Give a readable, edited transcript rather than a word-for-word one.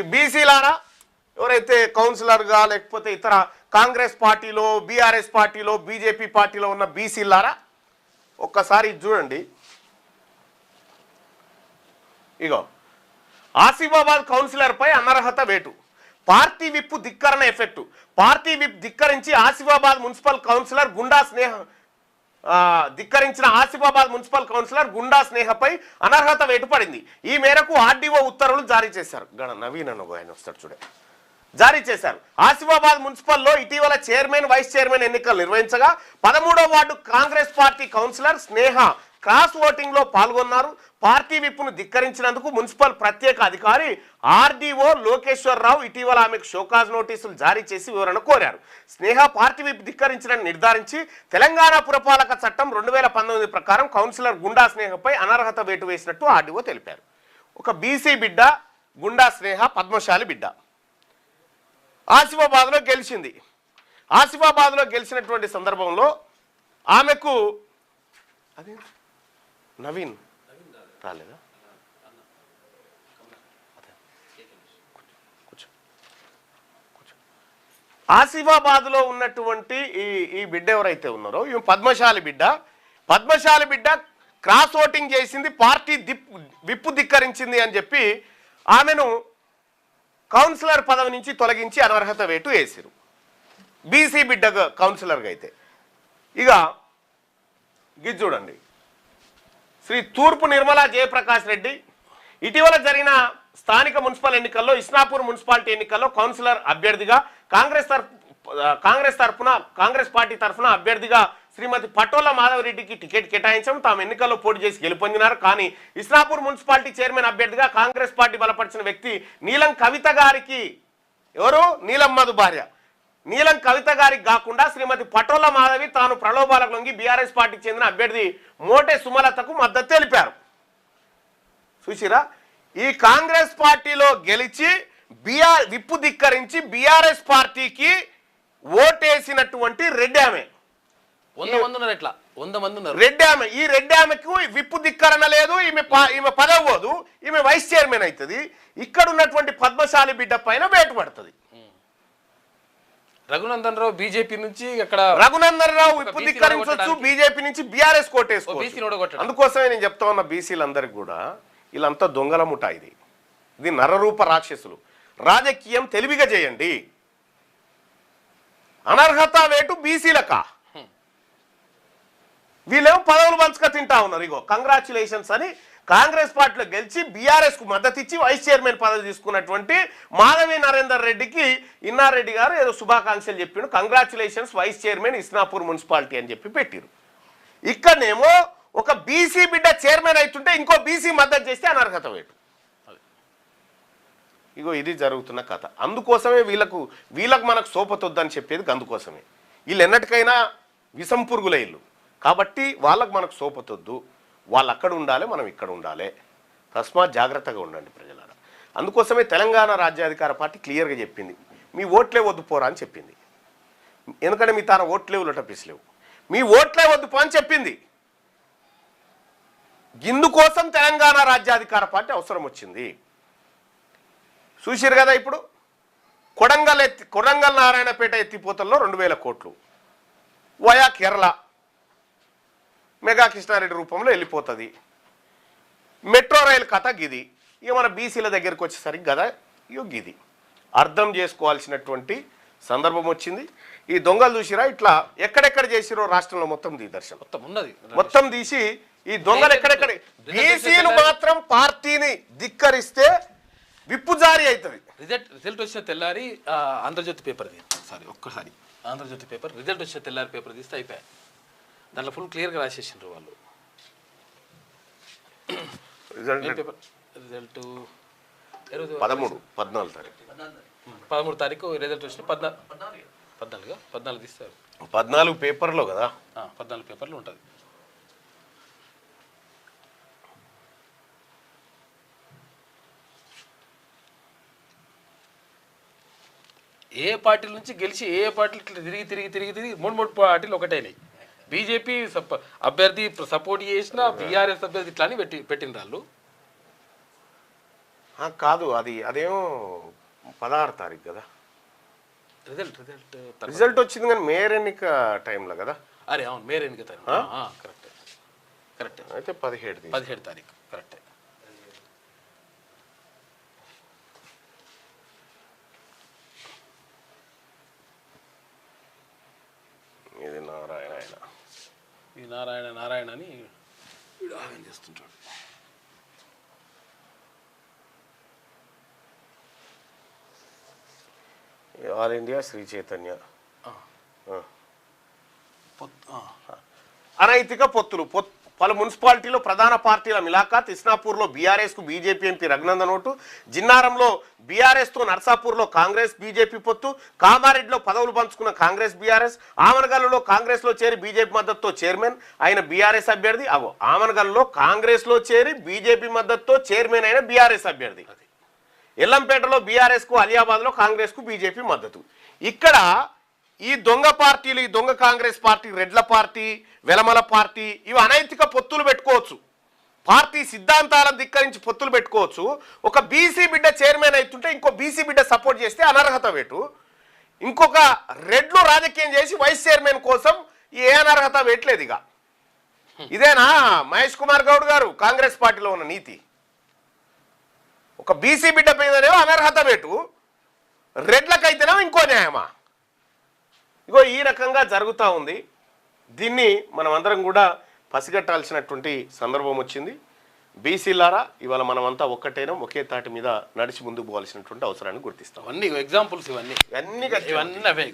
బీసీలారా ఎవరైతే కౌన్సిలర్గా లేకపోతే ఇతర కాంగ్రెస్ పార్టీలో బీఆర్ఎస్ పార్టీలో బీజేపీ పార్టీలో ఉన్న బీసీలారా ఒక్కసారి చూడండి. ఇగో ఆసిఫాబాద్ కౌన్సిలర్పై అనర్హత వేటు, పార్టీ విప్ ధిక్కరణ ఎఫెక్టు. పార్టీ విప్ ధిక్కరించి ఆసిఫాబాద్ మున్సిపల్ కౌన్సిలర్ గుండా స్నేహ ధిక్కరించిన ఆసిఫాబాద్ మున్సిపల్ కౌన్సిలర్ గుండా స్నేహపై అనర్హత వేటు పడింది. ఈ మేరకు ఆర్డీఓ ఉత్తర్వులు జారీ చేశారు. నవీన్ ఆయన వస్తాడు చూడే జారీ చేశారు. ఆసిఫాబాద్ మున్సిపల్లో ఇటీవల చైర్మన్ వైస్ చైర్మన్ ఎన్నికలు నిర్వహించగా 13వ వార్డు కాంగ్రెస్ పార్టీ కౌన్సిలర్ స్నేహ క్రాస్ ఓటింగ్ లో పాల్గొన్నారు. పార్టీ విప్పును ధిక్కరించినందుకు మున్సిపల్ ప్రత్యేక అధికారి ఆర్డీఓ లోకేశ్వరరావు ఇటీవల ఆమెకు షోకాజ్ నోటీసులు జారీ చేసి వివరణ కోరారు. స్నేహ పార్టీ విప్ ధిక్కరించడాన్ని నిర్ధారించి తెలంగాణ పురపాలక చట్టం 2019 ప్రకారం కౌన్సిలర్ గుండా స్నేహపై అనర్హత వేటు వేసినట్టు ఆర్డీఓ తెలిపారు. ఒక బీసీ బిడ్డ గుండా స్నేహ పద్మశాలి బిడ్డ ఆసిఫాబాద్లో గెలిచింది. ఆసిఫాబాద్లో గెలిచినటువంటి సందర్భంలో ఆమెకు అదే నవీన్ రాలేదా? ఆసిఫాబాద్లో ఉన్నటువంటి ఈ బిడ్డ ఎవరైతే ఉన్నారో ఈ పద్మశాలి బిడ్డ క్రాస్ ఓటింగ్ చేసింది, పార్టీ విప్పు ధిక్కరించింది అని చెప్పి ఆమెను కౌన్సిలర్ పదవి నుంచి తొలగించి అనర్హత వేటు వేసిరు. బీసీ బిడ్డ కౌన్సిలర్గా అయితే ఇక గిది చూడండి. శ్రీ తూర్పు నిర్మలా జయప్రకాష్ రెడ్డి ఇటీవల జరిగిన స్థానిక మున్సిపల్ ఎన్నికల్లో ఇస్నాపూర్ మున్సిపాలిటీ ఎన్నికల్లో కౌన్సిలర్ అభ్యర్థిగా కాంగ్రెస్ పార్టీ తరఫున అభ్యర్థిగా శ్రీమతి పటోల మాధవరెడ్డికి టికెట్ కేటాయించడం, తాము ఎన్నికల్లో పోటీ చేసి గెలుపొందినారు. కానీ ఇస్నాపూర్ మున్సిపాలిటీ చైర్మన్ అభ్యర్థిగా కాంగ్రెస్ పార్టీ బలపరిచిన వ్యక్తి నీలం కవిత గారికి, ఎవరు నీలమ్మధు భార్య నీలం కవిత గారికి కాకుండా శ్రీమతి పటోల మాధవి తాను ప్రలోభాలకు లొంగి బీఆర్ఎస్ పార్టీకి చెందిన అభ్యర్థి మోటే సుమలతకు మద్దతు తెలిపారు. చూసిరా, ఈ కాంగ్రెస్ పార్టీలో గెలిచి విప్పు ధిక్కరించి బీఆర్ఎస్ పార్టీకి ఓటేసినటువంటి రెడ్డి ఆమె, రెడ్డి ఆమె. ఈ రెడ్డి ఆమెకు విప్పు ధిక్కరణ లేదు, ఈమె పదవి పోదు, ఈమె వైస్ చైర్మన్ అవుతుంది. ఇక్కడ ఉన్నటువంటి పద్మశాలి బిడ్డ పైన వేటు పడుతుంది. రఘునందన్ రావు బీజేపీ నుంచి రఘునందన్ రావు విప్పు ధిక్కరించవచ్చు, బీజేపీ నుంచి బీఆర్ఎస్ కోటేసుకోవచ్చు. అందుకోసమే నేను చెప్తా ఉన్న బీసీలందరికీ కూడా వీళ్ళంతా దొంగల ముఠా, ఇది నరరూప రాక్షసులు. రాజకీయం తెలివిగా చేయండి. అనర్హత వేటు బీసీలకా, వీళ్ళేమో పదవులు పంచుక తింటా ఉన్నారు. ఇగో కంగ్రాచులేషన్స్ అని కాంగ్రెస్ పార్టీలో గెలిచి బీఆర్ఎస్ కు మద్దతు ఇచ్చి వైస్ చైర్మన్ పదవి తీసుకున్నటువంటి మాధవి నరేందర్ రెడ్డికి ఇన్నారెడ్డి గారు ఏదో శుభాకాంక్షలు చెప్పిండు. Congratulations vice chairman Isnapur municipality అని చెప్పి పెట్టిరు. ఇక్కడనేమో ఒక బీసీ బిడ్డ చైర్మన్ అవుతుంటే ఇంకో బీసీ మద్దతు చేస్తే అనర్హత వేటు. ఇగో ఇది జరుగుతున్న కథ. అందుకోసమే వీళ్ళకు మనకు సోపతొద్దని చెప్పేది అందుకోసమే. వీళ్ళు ఎన్నటికైనా విషం పురుగుల ఇల్లు కాబట్టి వాళ్ళకు మనకు సోపతొద్దు. వాళ్ళు అక్కడ ఉండాలి, మనం ఇక్కడ ఉండాలి. తస్మాత్ జాగ్రత్తగా ఉండండి ప్రజలారా. అందుకోసమే తెలంగాణ రాజ్యాధికార పార్టీ క్లియర్గా చెప్పింది, మీ ఓట్లే వద్దు పోరా అని చెప్పింది. ఎందుకంటే మీ తాన ఓట్లేవు లొటపిస్లేవు, మీ ఓట్లే వద్దు పో అని చెప్పింది. ఇందుకోసం తెలంగాణ రాజ్యాధికార పార్టీ అవసరం వచ్చింది. చూసిరు కదా, ఇప్పుడు కొడంగల్ నారాయణపేట ఎత్తిపోతల్లో 2000 కోట్లు వయా కేరళ మెగా కృష్ణారెడ్డి రూపంలో వెళ్ళిపోతుంది. మెట్రో రైలు కథ గిది. ఇక మన బీసీల దగ్గరికి వచ్చేసరికి కదా ఇక గిది అర్థం చేసుకోవాల్సినటువంటి సందర్భం వచ్చింది. ఈ దొంగలు చూసిరా ఇట్లా ఎక్కడెక్కడ చేసిరో రాష్ట్రంలో మొత్తం దర్శనం మొత్తం తీసి ఈ దొంగలు ఎక్కడెక్కడ బీసీలు మాత్రం పార్టీని ధిక్కరిస్తే విప్పు జారీ అవుతుంది. రిజల్ట్ వచ్చిన తెల్లారి ఆంధ్రజ్యోతి పేపర్ ఒక్కసారి ఆంధ్రజ్యోతి పేపర్ రిజల్ట్ వచ్చిన తెల్లారి పేపర్ తీస్తే అయిపోయాయి. దాంట్లో ఫుల్ క్లియర్గా రాసేసిండ్రు వాళ్ళు. రిజల్ట్ 13 తారీఖు రిజల్ట్ వచ్చిన 14 తీస్తారు. 14 పేపర్లో కదా, 14 పేపర్లు ఉంటుంది. ఏ పార్టీల నుంచి గెలిచి ఏ పార్టీలు తిరిగి 3 పార్టీలు ఒకటైనాయి. బీజేపీ అభ్యర్థి సపోర్ట్ చేసిన బీఆర్ఎస్ అభ్యర్థి ఇట్లా అని పెట్టిన వాళ్ళు. కాదు అదేమో 16 తారీఖు కదా రిజల్ట్ రిజల్ట్ వచ్చింది, కానీ మేయర్ ఎన్నిక టైంలో కదా. అరే అవును, మేయర్ ఎన్నిక తారీఖు కరెక్ట్ కరెక్ట్. అయితే 17 తారీఖు కరెక్టే. ఇది నారాయణ, ఈ నారాయణ అని వీడు ఆగం చేస్తుంటాడు. All India Sri Chaitanya. అనైతిక పొత్తులు. పలు మున్సిపాలిటీలో ప్రధాన పార్టీల మిలాఖాత్. ఇస్నాపూర్లో బీఆర్ఎస్కు బీజేపీ ఎంపీ రఘునందన్ ఓటు. జిన్నారంలో బీఆర్ఎస్తో నర్సాపూర్లో కాంగ్రెస్ బీజేపీ పొత్తు. కామారెడ్డిలో పదవులు పంచుకున్న కాంగ్రెస్ బీఆర్ఎస్. ఆమనగల్లో కాంగ్రెస్లో చేరి బీజేపీ మద్దతుతో చైర్మన్ అయిన బీఆర్ఎస్ అభ్యర్థి. ఆమనగల్లో కాంగ్రెస్లో చేరి బీజేపీ మద్దతుతో చైర్మన్ అయిన బీఆర్ఎస్ అభ్యర్థి. ఎల్లంపేటలో బీఆర్ఎస్కు, అలియాబాద్లో కాంగ్రెస్కు బీజేపీ మద్దతు. ఇక్కడ ఈ దొంగ పార్టీలు, ఈ దొంగ కాంగ్రెస్ పార్టీ, రెడ్ల పార్టీ, వెలమల పార్టీ, ఇవి అనైతిక పొత్తులు పెట్టుకోవచ్చు. పార్టీ సిద్ధాంతాలను ధిక్కరించి పొత్తులు పెట్టుకోవచ్చు. ఒక బీసీ బిడ్డ చైర్మన్ అవుతుంటే ఇంకో బీసీ బిడ్డ సపోర్ట్ చేస్తే అనర్హత వేటు. ఇంకొక రెడ్లు రాజకీయం చేసి వైస్ చైర్మన్ కోసం ఏ అనర్హత వేయట్లేదు. ఇక ఇదేనా మహేష్ కుమార్ గౌడ్ గారు కాంగ్రెస్ పార్టీలో ఉన్న నీతి? ఒక బీసీ బిడ్డ పైననేమో అనర్హత వేటు, రెడ్లకైతేనేమో ఇంకో న్యాయమా? ఇగో ఈ రకంగా జరుగుతూ ఉంది. దీన్ని మనం అందరం కూడా పసిగట్టాల్సినటువంటి సందర్భం వచ్చింది. బీసీలారా, ఇవాళ మనమంతా ఒక్కటేనా, ఒకే తాటి మీద నడిచి ముందుకు పోవాల్సినటువంటి అవసరాన్ని గుర్తిస్తాం. అన్ని ఎగ్జాంపుల్స్ ఇవన్నీ అవే.